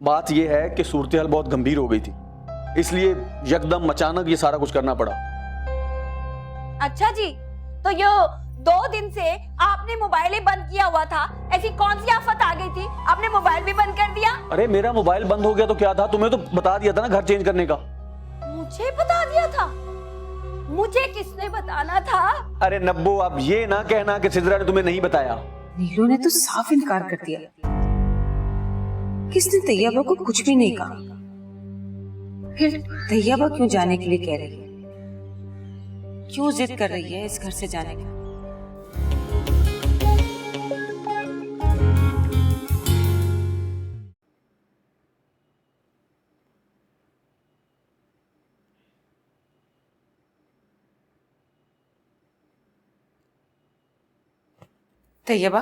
बात यह है कि सूरत हाल बहुत गंभीर हो गई थी, इसलिए यकदम अचानक ये सारा कुछ करना पड़ा। अच्छा जी, तो ये 2 दिन से आपने मोबाइल ही बंद किया हुआ था, ऐसी कौन सी आफत आ गई थी आपने मोबाइल भी बंद कर दिया? अरे मेरा मोबाइल बंद हो गया तो क्या था, तुम्हें तो बता दिया था ना घर चेंज करने का। मुझे बता दिया था? मुझे किसने बताना था? अरे नब्बो, अब ये ना कहना कि सिद्रा ने तुम्हें नहीं बताया। नीलू ने तो साफ इनकार कर दिया। किसने तैयबा को कुछ भी नहीं कहा। फिर तैयबा क्यों जाने के लिए कह रही है? क्यों जिद कर रही है इस घर से जाने की? तैयबा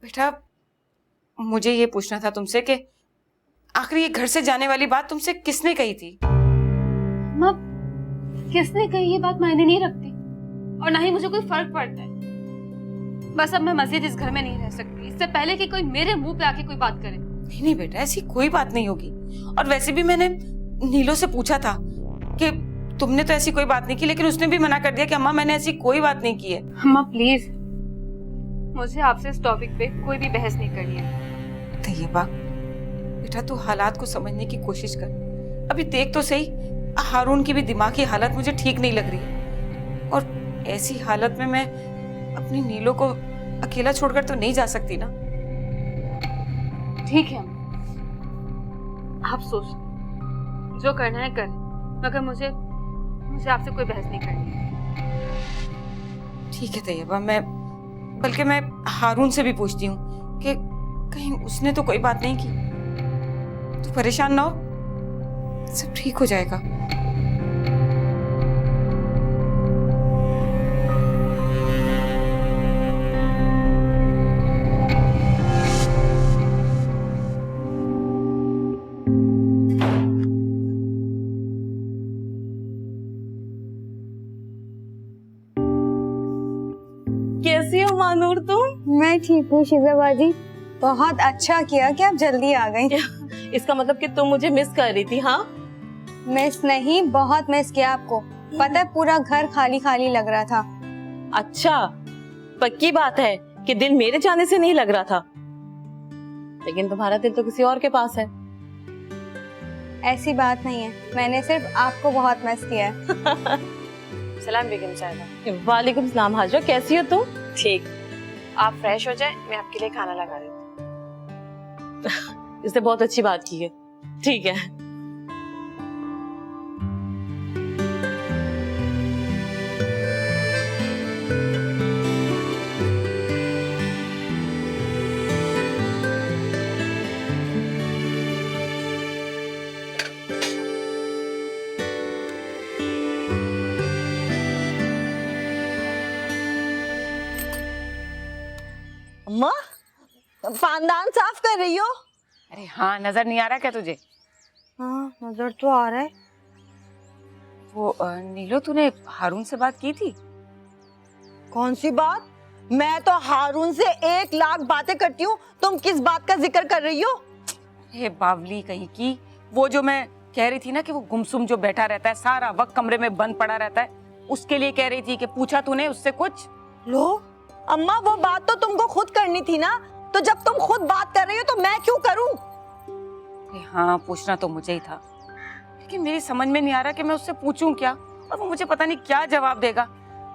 बेटा, मुझे ये पूछना था तुमसे कि आखिर ये घर से जाने वाली बात तुमसे किसने कही थी? माँ, किसने कही ये बात मायने नहीं रखती और ना ही मुझे कोई फर्क पड़ता है। बस अब मैं मजीद इस घर में नहीं रह सकती, इससे पहले कि कोई मेरे मुंह पे आके कोई बात करे। नहीं नहीं बेटा, ऐसी कोई बात नहीं होगी। और वैसे भी मैंने नीलो से पूछा था कि तुमने तो ऐसी कोई बात नहीं की, लेकिन उसने भी मना कर दिया कि अम्मा मैंने ऐसी कोई बात नहीं की है। अम्मा प्लीज, मुझे आपसे इस टॉपिक पे कोई भी बहस नहीं करनी है। तैयबा बेटा, तू हालात को समझने की कोशिश कर। अभी देख तो सही, हारून की भी दिमागी हालत मुझे ठीक नहीं लग रही, और ऐसी हालत में मैं अपनी नीलो को अकेला छोड़कर तो नहीं जा सकती ना। ठीक है आप सोच, जो करना है करें, मगर मुझे आपसे कोई बहस नहीं करनी है। ठीक है तैयबा, बल्कि मैं हारून से भी पूछती हूँ कि कहीं उसने तो कोई बात नहीं की। तू परेशान ना हो, सब ठीक हो जाएगा। कैसी हो मानूर तुम? मैं ठीक हूँ शिजाबाजी, बहुत अच्छा किया कि आप जल्दी आ गई। इसका मतलब कि तुम मुझे मिस कर रही थी? हाँ, मिस नहीं, बहुत मिस किया आपको। पता है पूरा घर खाली खाली लग रहा था। अच्छा, पक्की बात है कि दिल मेरे जाने से नहीं लग रहा था, लेकिन तुम्हारा दिल तो किसी और के पास है। ऐसी बात नहीं है, मैंने सिर्फ आपको बहुत मिस किया है। सलाम बेगम साहिबा। वालेकुम सलाम हाजरा, कैसी हो तुम? ठीक, आप फ्रेश हो जाए, मैं आपके लिए खाना लगा देती हूँ। इसने बहुत अच्छी बात की है। ठीक है। अम्मा, पानदान साफ कर रही हो? अरे हाँ, नजर नहीं आ रहा क्या तुझे? हाँ, नजर तो आ रहा है। वो नीलो, तूने हारून से बात की थी? कौन सी बात? मैं तो हारून से 1 लाख बातें करती हूँ, तुम किस बात का जिक्र कर रही हो? हे बावली कहीं की, वो जो मैं कह रही थी ना कि वो गुमसुम जो बैठा रहता है, सारा वक्त कमरे में बंद पड़ा रहता है, उसके लिए कह रही थी कि पूछा तूने उससे कुछ? लो अम्मा, वो बात तो तुमको खुद करनी थी ना, तो जब तुम खुद बात कर रही हो तो मैं क्यों करूं? हाँ, पूछना तो मुझे ही था, लेकिन मेरी समझ में नहीं आ रहा कि मैं उससे पूछूं क्या, और वो मुझे पता नहीं क्या जवाब देगा।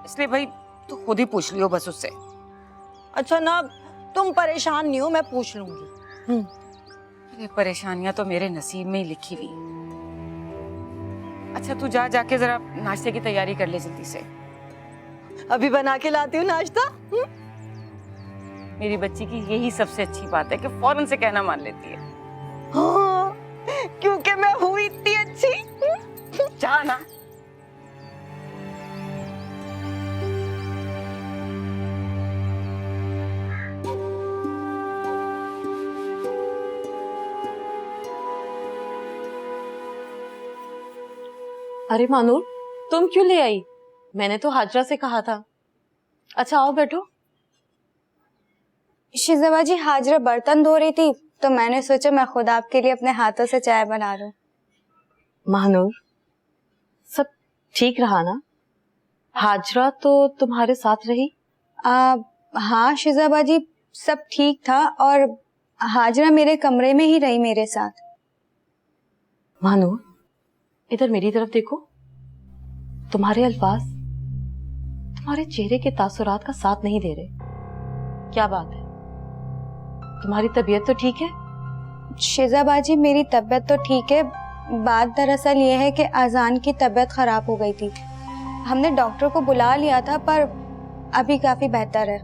इसलिए भाई तू खुद ही पूछ लियो बस उससे। अच्छा ना, तुम परेशान नहीं हो, मैं पूछ लूंगी। अरे परेशानियां तो मेरे नसीब में ही लिखी हुई। अच्छा तू जाके जरा नाश्ते की तैयारी कर ले जल्दी से। अभी बना के लाती हूँ नाश्ता। मेरी बच्ची की यही सबसे अच्छी बात है कि फौरन से कहना मान लेती है। हाँ, क्योंकि मैं हूँ इतनी अच्छी। जा ना। अरे मानूर, तुम क्यों ले आई? मैंने तो हाजरा से कहा था। अच्छा आओ बैठो। शिजाबाजी, हाजरा बर्तन धो रही थी तो मैंने सोचा मैं खुद आपके लिए अपने हाथों से चाय बना लूं। महानूर, सब ठीक रहा ना? हाजरा तो तुम्हारे साथ रही? हाँ शिजाबाजी, सब ठीक था और हाजरा मेरे कमरे में ही रही मेरे साथ। महानूर, इधर मेरी तरफ देखो। तुम्हारे अल्फाज तुम्हारे चेहरे के तासुरात का साथ नहीं दे रहे। क्या बात है? तुम्हारी तबीयत तो ठीक है? शिजाबाजी, मेरी तबीयत तो ठीक है। बात दरअसल ये है कि अजान की तबीयत खराब हो गई थी। हमने डॉक्टर को बुला लिया था पर अभी काफी बेहतर है।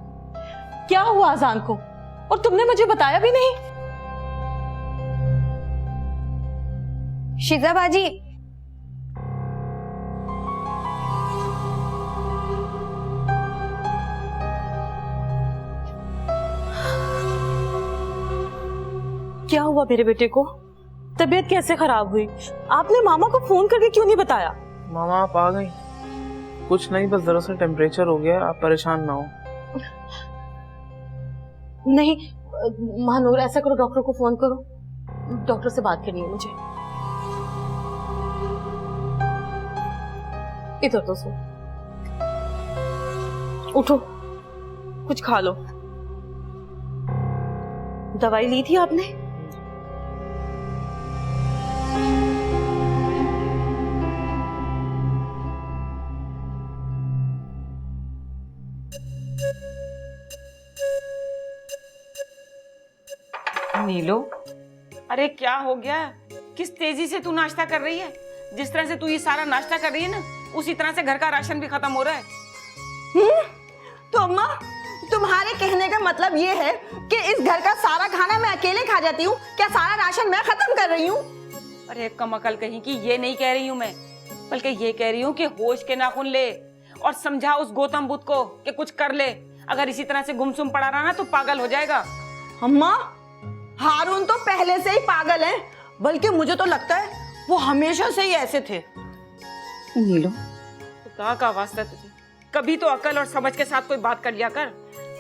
क्या हुआ अजान को? और तुमने मुझे बताया भी नहीं। शिजाबाजी, क्या हुआ मेरे बेटे को? तबीयत कैसे खराब हुई? आपने मामा को फोन करके क्यों नहीं बताया? मामा आप आ गई? कुछ नहीं, बस दरअसल टेम्परेचर हो गया, आप परेशान ना हो। नहीं महानूर, ऐसा करो, डॉक्टर को फोन करो। डॉक्टर से बात करनी है मुझे। इधर तो सो, उठो, कुछ खा लो। दवाई ली थी आपने? नीलो, अरे क्या हो गया? किस तेजी से तू नाश्ता कर रही है? जिस तरह से तू ये सारा नाश्ता कर रही है ना, उसी तरह से घर का राशन भी खत्म हो रहा है। तो अम्मा, तुम्हारे कहने का मतलब ये है कि इस घर का सारा खाना मैं अकेले खा जाती हूँ? क्या सारा राशन मैं खत्म कर रही हूँ? अरे कम अकल कहीं की, ये नहीं कह रही हूँ मैं, बल्कि ये कह रही हूँ कि होश के नाखून ले और समझा उस गौतम बुद्ध को कि कुछ कर ले। अगर इसी तरह से गुमसुम पड़ा रहा ना तो पागल हो जाएगा। अम्मा, हारून तो पहले से ही पागल है, बल्कि मुझे तो लगता है वो हमेशा से ही ऐसे थे। नीलो, खुदा का वास्ता तुझे कभी तो अकल और समझ के साथ कोई बात कर लिया कर।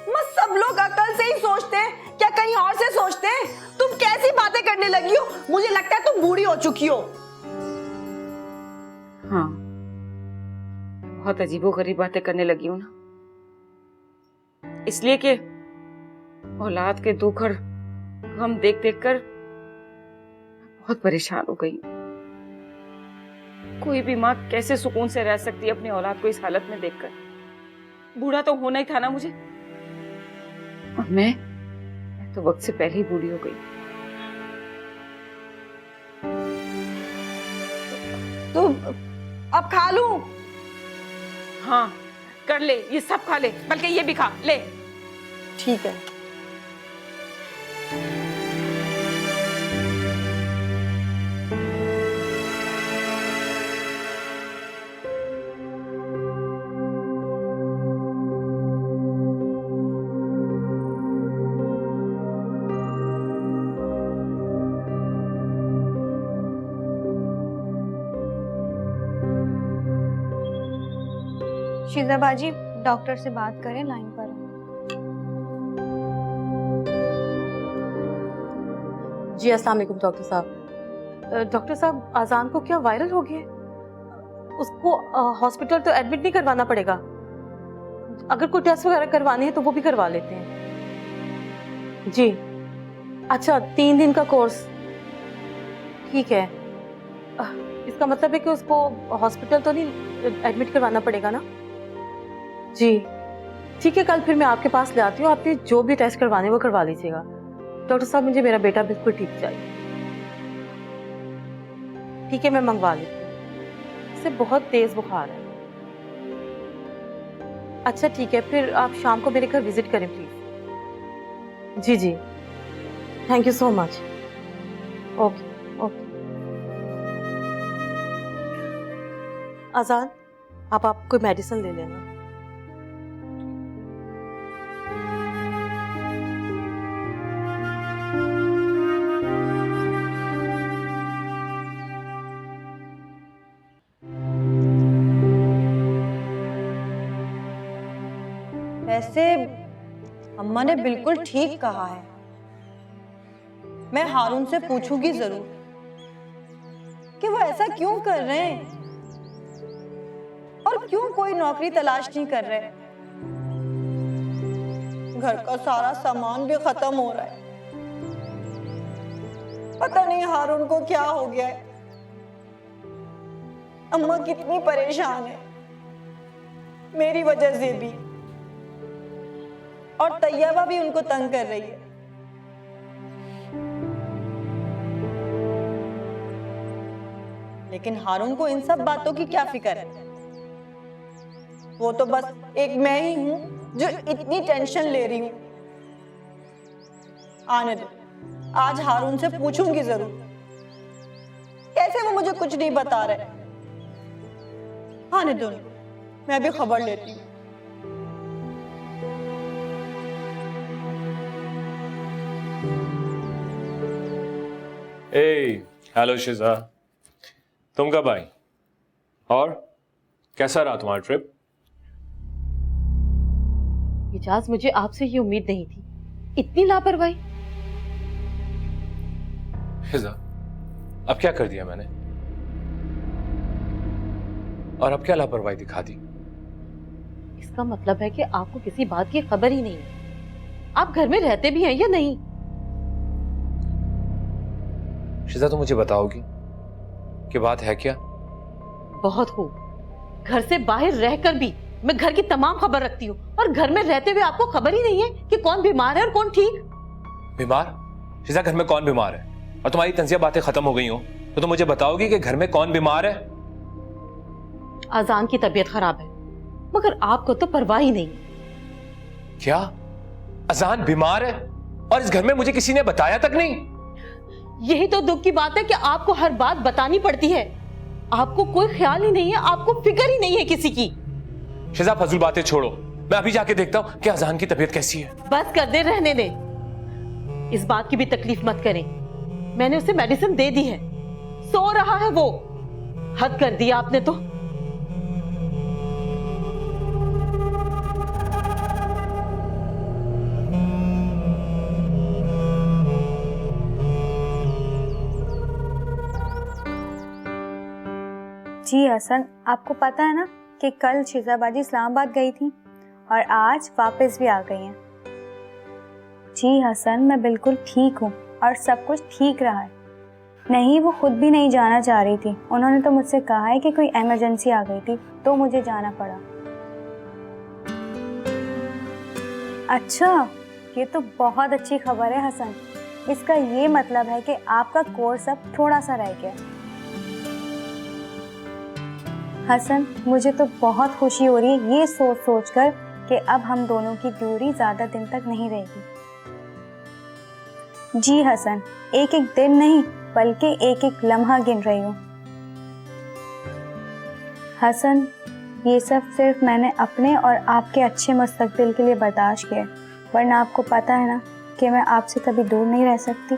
मैं सब लोग अकल से ही सोचते हैं, क्या कहीं और से सोचते हैं? तुम कैसी बातें करने लगी हो? मुझे लगता है तुम बूढ़ी हो चुकी हो। हाँ, बहुत अजीबोगरीब बातें करने लगी हूं ना, इसलिए कि औलाद के दुख और गम देख देख कर बहुत परेशान हो गई। कोई भी माँ कैसे सुकून से रह सकती है अपनी औलाद को इस हालत में देखकर? बूढ़ा तो होना ही था ना मुझे, और मैं तो वक्त से पहले ही बूढ़ी हो गई। तो अब खा लूं? हाँ कर ले, ये सब खा ले, बल्कि ये भी खा ले। ठीक है। शिजाबाजी, डॉक्टर से बात करें, लाइन पर है। जी अस्सलाम वालेकुम डॉक्टर साहब। डॉक्टर साहब, अजान को क्या वायरल हो गया है? उसको हॉस्पिटल तो एडमिट नहीं करवाना पड़ेगा? अगर कोई टेस्ट वगैरह करवाने हैं तो वो भी करवा लेते हैं। जी अच्छा, 3 दिन का कोर्स, ठीक है। इसका मतलब है कि उसको हॉस्पिटल तो नहीं एडमिट करवाना पड़ेगा ना? जी ठीक है, कल फिर मैं आपके पास ले आती हूँ। आपने जो भी टेस्ट करवाने वो करवा लीजिएगा। डॉक्टर साहब, मुझे मेरा बेटा बिल्कुल ठीक चाहिए। ठीक है, मैं मंगवा लेती हूँ। इसे बहुत तेज बुखार है। अच्छा ठीक है, फिर आप शाम को मेरे घर विजिट करें प्लीज। जी जी, thank you so much. Okay okay. Azaan, आप कोई मेडिसिन ले लेना। वैसे अम्मा ने बिल्कुल ठीक कहा है। मैं हारून से पूछूंगी जरूर कि वो ऐसा क्यों कर रहे हैं और क्यों कोई नौकरी तलाश नहीं कर रहे। घर का सारा सामान भी खत्म हो रहा है। पता नहीं हारून को क्या हो गया है। अम्मा कितनी परेशान है मेरी वजह से भी, और तैयबा भी उनको तंग कर रही है। लेकिन हारून को इन सब बातों की क्या फिक्र है? वो तो बस एक मैं ही हूं जो इतनी टेंशन ले रही हूं। आने दो, आज हारून से पूछूंगी जरूर। कैसे वो मुझे कुछ नहीं बता रहे। आने दो, मैं भी खबर लेती हूँ। हेलो शिजा, तुम कब आई और कैसा रहा तुम्हारा ट्रिप? इजाज, मुझे आपसे ये उम्मीद नहीं थी, इतनी लापरवाही। शिजा, अब क्या कर दिया मैंने? और अब क्या लापरवाही दिखा दी? इसका मतलब है कि आपको किसी बात की खबर ही नहीं है। आप घर में रहते भी हैं या नहीं? शिजा, तुम मुझे बताओगी कि बात है क्या? बहुत खूब। घर से बाहर रहकर भी मैं घर की तमाम खबर रखती हूँ, और घर में रहते हुए आपको खबर ही नहीं है कि कौन बीमार है और कौन ठीक। बीमार? शिजा, घर में कौन बीमार है? और तुम्हारी तंजिया बातें खत्म हो गई हो तो तुम मुझे बताओगी कि घर में कौन बीमार है? अजान की तबीयत खराब है, मगर आपको तो परवाह ही नहीं। क्या अजान बीमार है और इस घर में मुझे किसी ने बताया तक नहीं? यही तो दुख की बात है कि आपको हर बात बतानी पड़ती है। आपको कोई ख्याल ही नहीं है, आपको फिक्र ही नहीं है किसी की। शिजा, फजूल बातें छोड़ो, मैं अभी जाके देखता हूँ कि अजान की तबीयत कैसी है। बस कर दे, रहने दे। इस बात की भी तकलीफ मत करें, मैंने उसे मेडिसिन दे दी है, सो रहा है वो। हद कर दिया आपने तो। जी हसन, आपको पता है ना कि कल शिजाबाजी इस्लामाबाद गई थी और आज वापस भी आ गई हैं। जी हसन, मैं बिल्कुल ठीक हूँ और सब कुछ ठीक रहा है। नहीं, वो खुद भी नहीं जाना चाह रही थी। उन्होंने तो मुझसे कहा है कि कोई इमरजेंसी आ गई थी तो मुझे जाना पड़ा। अच्छा, ये तो बहुत अच्छी खबर है हसन। इसका ये मतलब है कि आपका कोर्स अब थोड़ा सा रह गया। हसन, मुझे तो बहुत खुशी हो रही है ये सोच सोच कर कि अब हम दोनों की दूरी ज़्यादा दिन तक नहीं रहेगी। जी हसन, एक एक दिन नहीं बल्कि एक एक लम्हा गिन रही हूँ। हसन, ये सब सिर्फ मैंने अपने और आपके अच्छे मुस्तकबिल के लिए बर्दाश्त किया, वरना आपको पता है ना कि मैं आपसे कभी दूर नहीं रह सकती।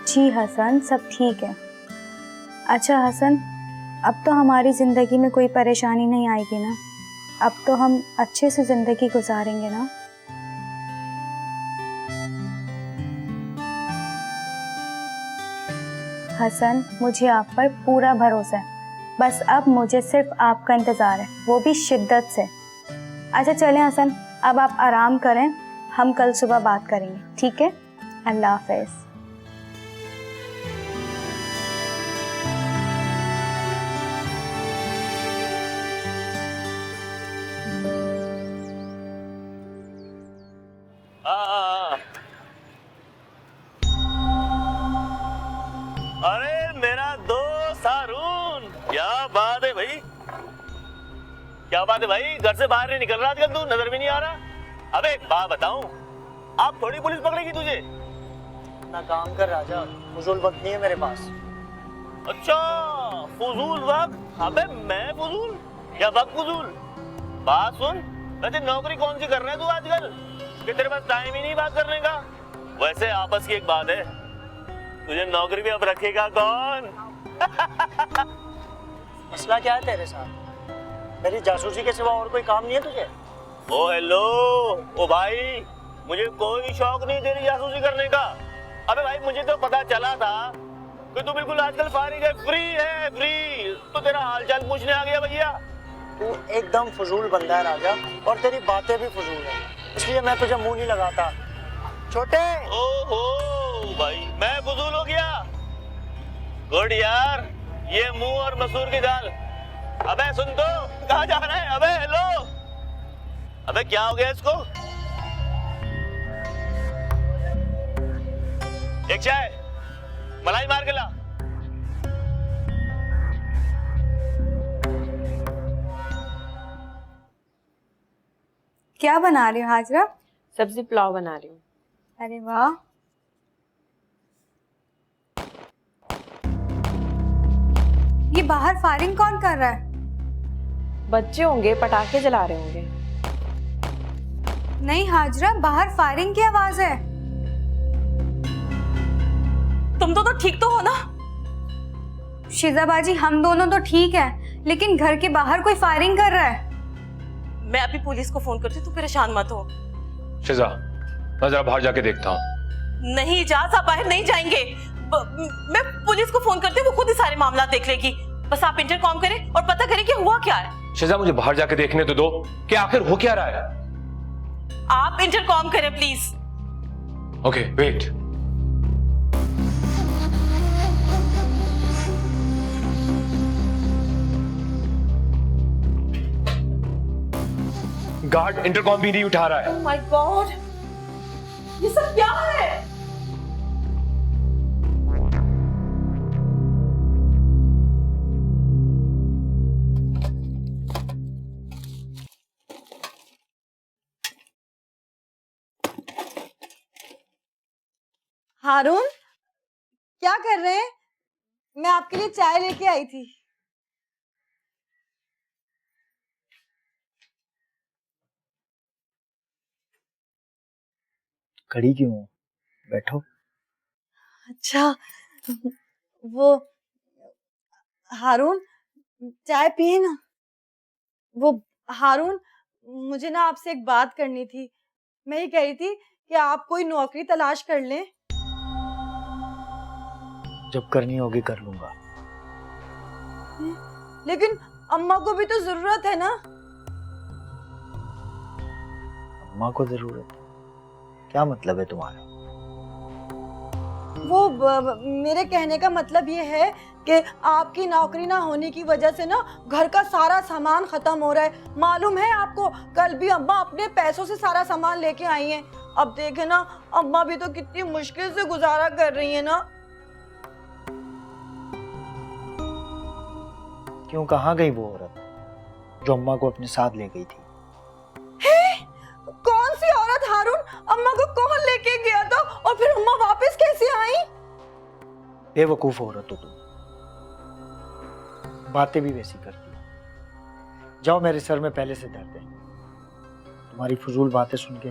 जी हसन, सब ठीक है। अच्छा हसन, अब तो हमारी ज़िंदगी में कोई परेशानी नहीं आएगी ना? अब तो हम अच्छे से ज़िंदगी गुजारेंगे ना? हसन, मुझे आप पर पूरा भरोसा है। बस अब मुझे सिर्फ आपका इंतज़ार है, वो भी शिद्दत से। अच्छा चलें हसन, अब आप आराम करें, हम कल सुबह बात करेंगे, ठीक है? अल्लाह हाफ़िज़। अरे मेरा दोस्त हारून, क्या बात है भाई, क्या बात है भाई। घर से बाहर नहीं निकल रहा आजकल, तू नजर भी नहीं आ रहा। अबे एक बात बताऊं, आप थोड़ी पुलिस पकड़ेगी तुझे। अपना काम कर राजा, फजूल वक्त नहीं है मेरे पास। अच्छा फजूल वक्त? अबे मैं फजूल या वक्त फजूल? बात सुन, वैसे नौकरी कौन सी कर रहे है तू आजकल कि तेरे पास टाइम ही नहीं बात करने का? वैसे आपस की एक बात है, तुझे नौकरी भी अब रखेगा कौन? मसला क्या है तेरे साथ? मेरी जासूसी के सिवा और कोई काम नहीं है तुझे? ओ हेलो, ओ भाई, मुझे कोई शौक नहीं तेरी जासूसी करने का। अबे भाई मुझे तो पता चला था कि तू बिल्कुल आजकल फारिग है, फ्री है, फ्री। तो तेरा हालचाल पूछने आ गया भैया। तू एकदम फजूल बंदा है राजा, और तेरी बातें भी फजूल है, इसलिए मैं तुझे मुंह नहीं लगाता। छोटे ओहो भाई, मैं फजूल हो गया। गुड यार, ये मुंह और मसूर की दाल। अबे सुन तो, कहाँ जा रहा है? अबे हेलो, अबे क्या हो गया इसको? एक चाय मलाई मार के ला। क्या बना रही हो हाजरा? सब्जी पुलाव बना रही हूँ। अरे वाह, ये बाहर फायरिंग कौन कर रहा है? बच्चे होंगे, पटाखे जला रहे होंगे। नहीं हाजरा, बाहर फायरिंग की आवाज है। तुम तो ठीक तो हो ना? शिजा बाजी, हम दोनों तो ठीक है, लेकिन घर के बाहर कोई फायरिंग कर रहा है। मैं अभी पुलिस को फोन करती हूँ, तू परेशान मत हो। शिजा, मैं जरा बाहर जाके देखता हूँ। नहीं इजाज, आप बाहर नहीं जाएंगे। मैं पुलिस को फोन करती हूँ, वो खुद ही सारे मामला देख लेगी। बस आप इंटरकॉम करें और पता करें कि हुआ क्या है। शिजा, मुझे बाहर जाके देखने तो दो कि आखिर हो क्या रहा है। आप इंटरकॉम करें please. Okay, wait. Guard intercom भी नहीं उठा रहा है। माय गॉड, ये सब क्या है? हारून, क्या कर रहे हैं? मैं आपके लिए चाय लेके आई थी। खड़ी क्यों हो? बैठो। अच्छा, वो हारून, चाय पिए ना। वो हारून, मुझे ना आपसे एक बात करनी थी। मैं ये कह रही थी कि आप कोई नौकरी तलाश कर लें। जब करनी होगी कर लूंगा। लेकिन अम्मा को भी तो जरूरत है ना। अम्मा को जरूरत? क्या मतलब है तुम्हारा? वो मेरे कहने का मतलब ये है कि आपकी नौकरी ना होने की वजह से ना घर का सारा सामान खत्म हो रहा है। मालूम है आपको, कल भी अम्मा अपने पैसों से सारा सामान लेके आई हैं। अब देखे ना, अम्मा भी तो कितनी मुश्किल से गुजारा कर रही है ना। क्यों, कहाँ गई वो औरत जो अम्मा को अपने साथ ले गई थी? कौन सी औरत हारून? अम्मा को कौन लेके गया था और फिर अम्मा वापस कैसे आई? बेवकूफ औरत हो तुम, बातें भी वैसी करती हो। जाओ, मेरे सर में पहले से दर्द है। तुम्हारी फजूल बातें सुन के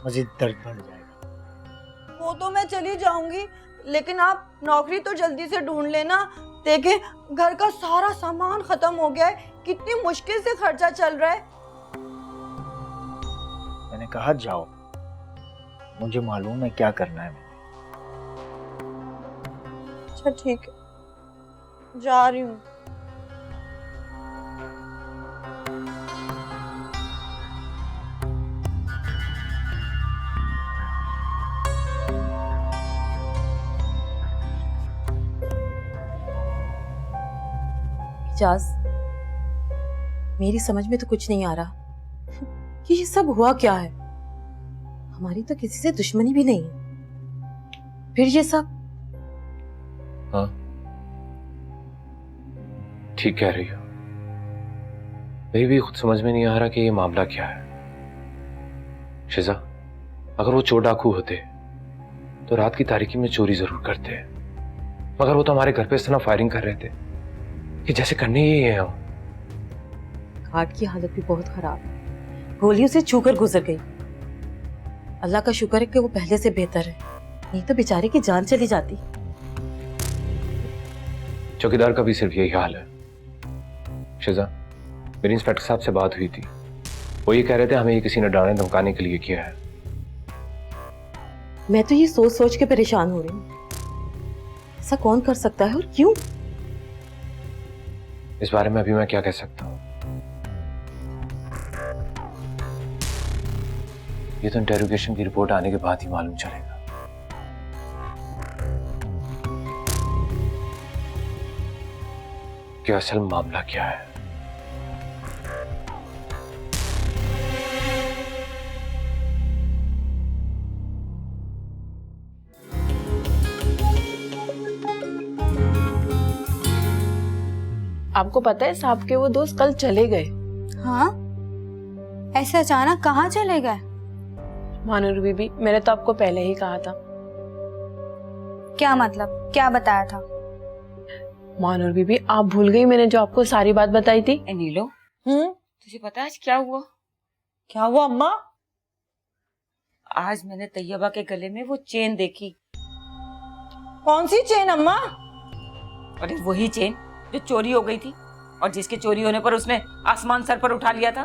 मजीद दर्द बढ़ जाएगा। वो तो मैं चली जाऊंगी, लेकिन आप नौकरी तो जल्दी से ढूंढ लेना। देखे, घर का सारा सामान खत्म हो गया है, कितनी मुश्किल से खर्चा चल रहा है। मैंने कहा जाओ, मुझे मालूम है क्या करना है। अच्छा ठीक है, जा रही हूँ। इजाज, मेरी समझ में तो कुछ नहीं आ रहा कि ये सब हुआ क्या है। हमारी तो किसी से दुश्मनी भी नहीं है, फिर ये सब। हाँ, ठीक कह रही हो। मेरी भी खुद समझ में नहीं आ रहा कि ये मामला क्या है। शिजा, अगर वो चोर डाकू होते तो रात की तारीकी में चोरी जरूर करते, मगर वो तो हमारे घर पे इस तरह फायरिंग कर रहे थे कि जैसे करने ही है। घाट की हालत भी बहुत खराब है, गोलियों से छूकर गुजर गई। अल्लाह का शुक्र है कि वो पहले से बेहतर है, नहीं तो बेचारे की जान चली जाती। चौकीदार का भी सिर्फ यही हाल है। शिजा, मेरी इंस्पेक्टर साहब से बात हुई थी, वो ये कह रहे थे हमें ये किसी ने डराने धमकाने के लिए किया है। मैं तो ये सोच सोच के परेशान हो रही हूँ, ऐसा कौन कर सकता है और क्यों? इस बारे में अभी मैं क्या कह सकता हूँ? ये तो इंटेरोगेशन की रिपोर्ट आने के बाद ही मालूम चलेगा। कि असल मामला क्या है। आपको पता है साहब के वो दोस्त कल चले गए। हाँ, ऐसे अचानक कहाँ चले गए? मानूर बीबी, मैंने तो आपको पहले ही कहा था। क्या मतलब, क्या बताया था? मानूर बीबी, आप भूल गई मैंने जो आपको सारी बात बताई थी। ए नीलो, तुझे पता है आज क्या हुआ? क्या हुआ अम्मा? आज मैंने तैयबा के गले में वो चेन देखी। कौन सी चेन अम्मा? अरे वही चेन जो चोरी हो गई थी और जिसके चोरी होने पर उसने आसमान सर पर उठा लिया था।